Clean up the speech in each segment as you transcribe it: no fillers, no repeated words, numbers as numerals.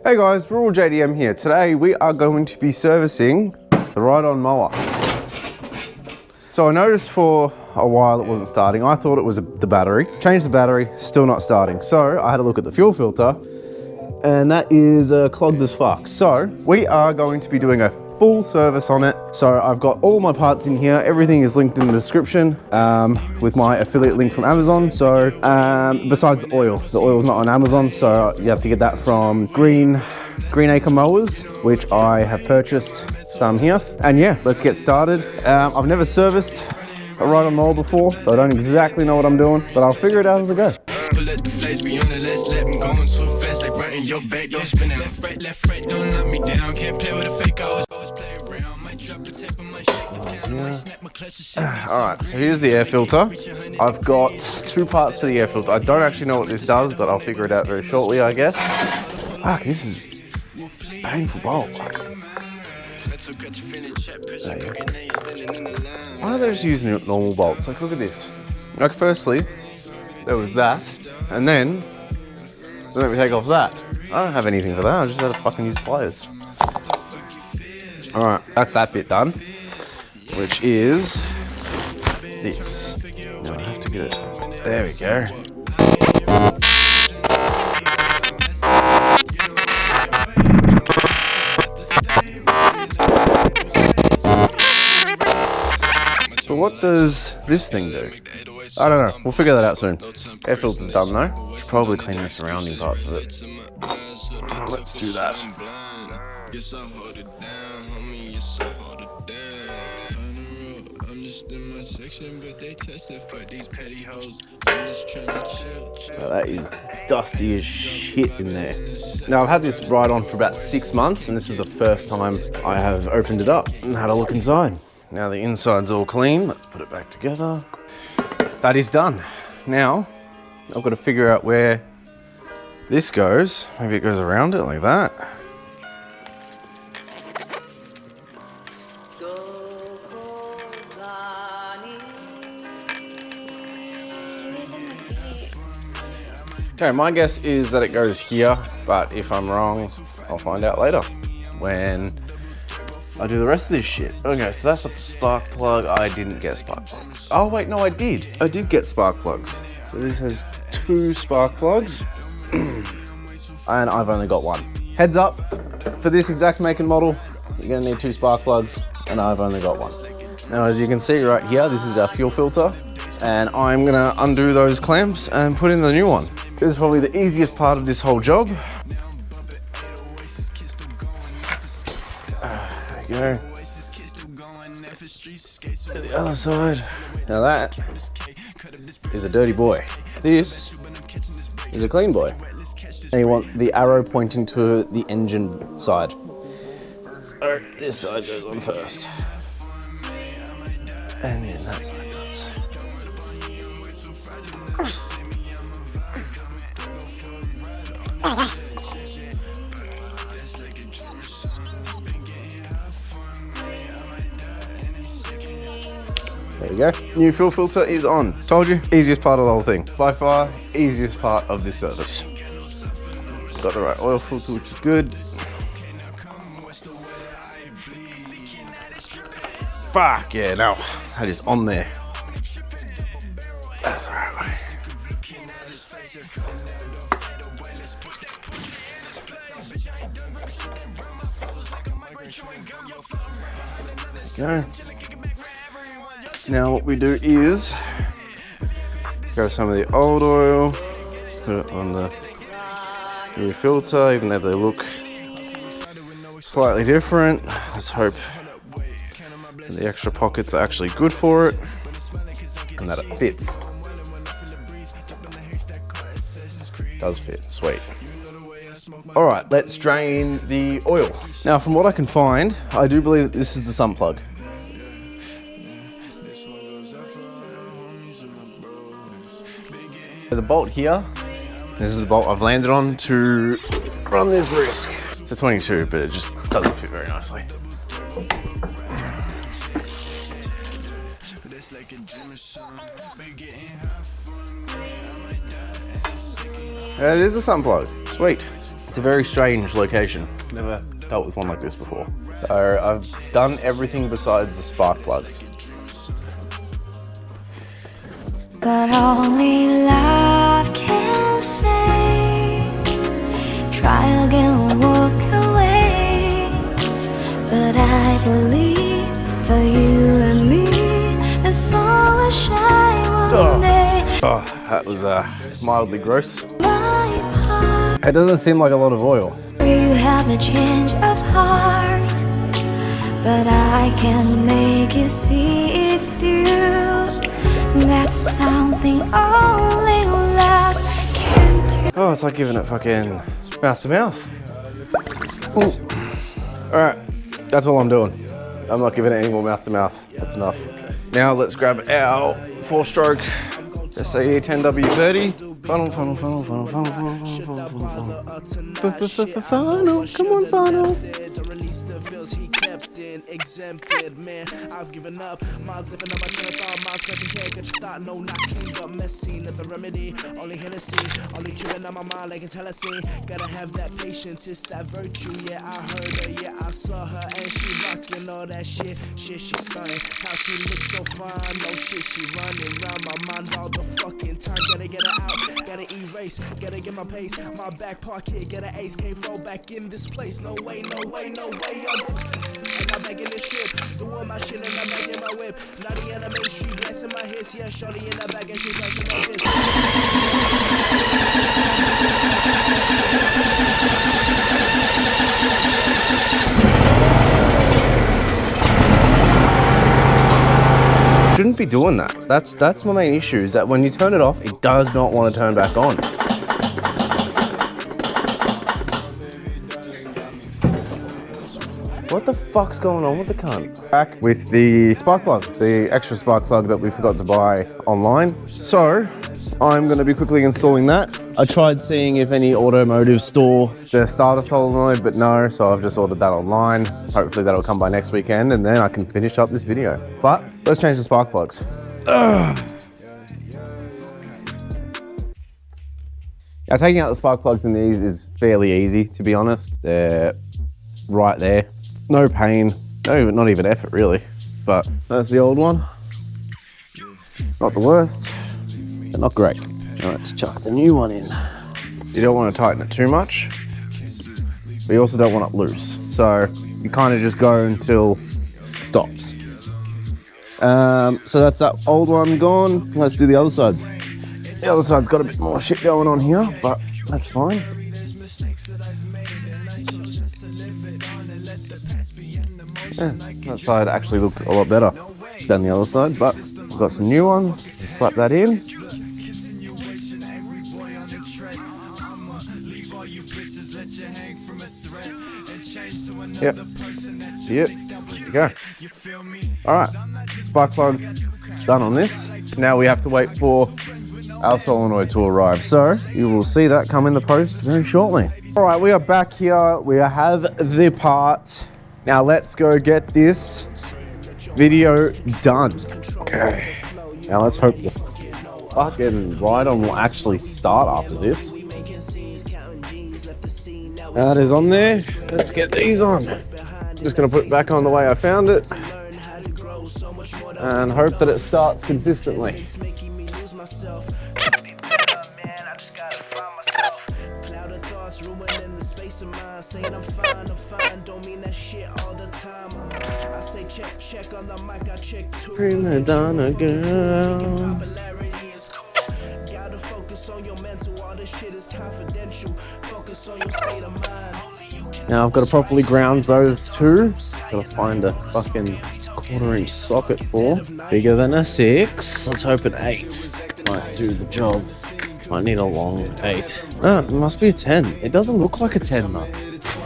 Hey guys, Rural JDM here. Today we are going to be servicing the ride-on mower. So I noticed for a while it wasn't starting. I thought it was the battery. Changed the battery, still not starting. So I had a look at the fuel filter and that is clogged as fuck. So we are going to be doing a full service on it. So I've got all my parts in here. Everything is linked in the description with my affiliate link from Amazon. So besides the oil's not on Amazon. So you have to get that from Green Acre Mowers, which I have purchased some here. And yeah, let's get started. I've never serviced a ride-on mower before, so I don't exactly know what I'm doing, but I'll figure it out as I go. Let the flames be on the list, let them going too fast, like right in your back, don't spin it left, right, don't knock me down, can't play with a fake, I always play around, might drop a tip, I might shake the town, might snap my clutch and shit. Alright, so here's the air filter. I've got two parts for the air filter. I don't actually know what this does, but I'll figure it out very shortly, I guess. Fuck, this is painful bolt. Why are they just using normal bolts? Like, look at this. Like, firstly, there was that, and then let me take off that. I don't have anything for that, I just had to fucking use pliers. Alright, that's that bit done, which is this. Now I have to get it. There we go. So what does this thing do? I don't know. We'll figure that out soon. Air filter's done though. Should probably clean the surrounding parts of it. Let's do that. Oh, that is dusty as shit in there. Now I've had this ride on for about 6 months, and this is the first time I have opened it up and had a look inside. Now the inside's all clean. Let's put it back together. That is done. Now, I've got to figure out where this goes. Maybe it goes around it like that. Okay, my guess is that it goes here, but if I'm wrong, I'll find out later when I do the rest of this shit. Okay, so that's a spark plug. I didn't get spark plugs. Oh wait, no, I did. I did get spark plugs. So this has 2 spark plugs and I've only got 1. Heads up, for this exact make and model, you're gonna need 2 spark plugs and I've only got 1. Now, as you can see right here, this is our fuel filter and I'm gonna undo those clamps and put in the new one. This is probably the easiest part of this whole job. Go to the other side. Now that is a dirty boy. This is a clean boy. And you want the arrow pointing to the engine side. So this side goes on first. And then that side goes. There we go. New fuel filter is on. Told you, easiest part of the whole thing. By far, easiest part of this service. Got the right oil filter, which is good. Fuck yeah, now that is on there. That's the right way. There we go. Now what we do is grab some of the old oil, put it on the new filter, even though they look slightly different. Let's hope that the extra pockets are actually good for it and that it fits. It does fit, sweet. All right, let's drain the oil. Now, from what I can find, I do believe that this is the sump plug. There's a bolt here. This is the bolt I've landed on to run this risk. It's a 22, but it just doesn't fit very nicely. It is a sump plug. Sweet. It's a very strange location. Never dealt with one like this before. So I've done everything besides the spark plugs. But only love can save. Try again, walk away. But I believe for you and me, the sun will shine one day. Oh, that was mildly gross. My part, It doesn't seem like a lot of oil. you have a change of heart, but I can make you see it through. That's something only love can do. Oh, it's like giving it fucking mouth to mouth. Ooh. All right, that's all I'm doing. I'm not giving it any more mouth to mouth. That's enough. Now let's grab our 4-stroke SAE 10W30. Funnel. Come on, funnel. Exempted, man. I've given up. Miles living on my train of thought. Miles scratching head, got your thought. No, not clean, but messy. Not the remedy. Only Hennessy. Only chewing on my mind like it's hella seen. Gotta have that patience, it's that virtue. Yeah, I heard her. Yeah, I saw her. And she rocking all that shit. Shit, she stunning. How she looks so fine. No shit, she running around my mind all the fucking time. Gotta get her out. Gotta erase. Gotta get my pace. My back pocket. Get an ace. Can't flow back in this place. No way, no way, no way. I'm back in this shit, doing my shit and I'm back in my whip. Naughty in the main street, blasting my hits. Yeah, shorty in the back and she's blasting my hits. Shouldn't be doing that. That's my main issue, is that when you turn it off, it does not want to turn back on. What the fuck's going on with the cunt? Back with the spark plug, the extra spark plug that we forgot to buy online. So I'm going to be quickly installing that. I tried seeing if any automotive store their starter solenoid, but no, so I've just ordered that online. Hopefully that'll come by next weekend and then I can finish up this video. But let's change the spark plugs. Ugh. Now taking out the spark plugs in these is fairly easy, to be honest. They're right there. No pain, not even effort really, but that's the old one. Not the worst, but not great. Now let's chuck the new one in. You don't want to tighten it too much, but you also don't want it loose. So you kind of just go until it stops. So that's that old one gone. Let's do the other side. The other side's got a bit more shit going on here, but that's fine. Yeah, that side actually looked a lot better than the other side, but we've got some new ones. Slap that in. Yep. There you go. All right, spark plugs done on this. Now we have to wait for our solenoid to arrive. So you will see that come in the post very shortly. All right, we are back here. We have the part. Now let's go get this video done. Okay. Now let's hope the fucking ride-on will actually start after this. That is on there. Let's get these on. Just gonna put it back on the way I found it and hope that it starts consistently. Ruining the space of mine, saying I'm fine, don't mean that shit all the time. I say check on the mic, I check too. Prima donna girl. Gotta focus on your mental, all this shit is confidential. Focus on your state of mind. Now I've got to properly ground those two. Gotta find a fucking 1/4-inch socket for. Bigger than a 6. Let's hope an 8 might do the job. Might need a long 8. Ah, it must be a 10. It doesn't look like a 10 though. It's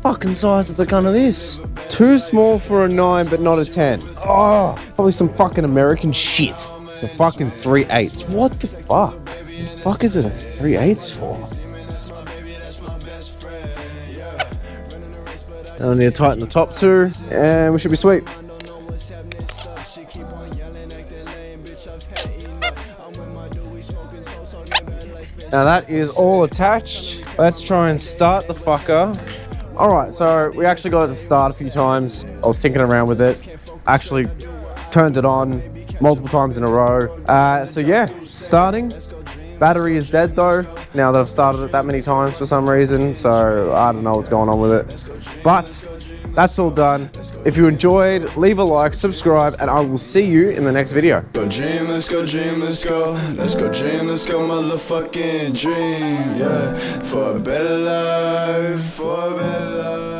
fucking size of the gun of this. Too small for a 9, but not a 10. Oh, probably some fucking American shit. It's a fucking 3/8. What the fuck? What the fuck is it a 3/8 for? Now I need to tighten the top two, and we should be sweet. Now that is all attached. Let's try and start the fucker. All right, so we actually got it to start a few times. I was tinkering around with it. Actually turned it on multiple times in a row. So yeah, starting. Battery is dead though, now that I've started it that many times for some reason, so I don't know what's going on with it. But that's all done. If you enjoyed, leave a like, subscribe, and I will see you in the next video. Go dream, let's go dream, let's go. Let's go dream, let's go motherfucking dream, yeah. For a better life, for a better life.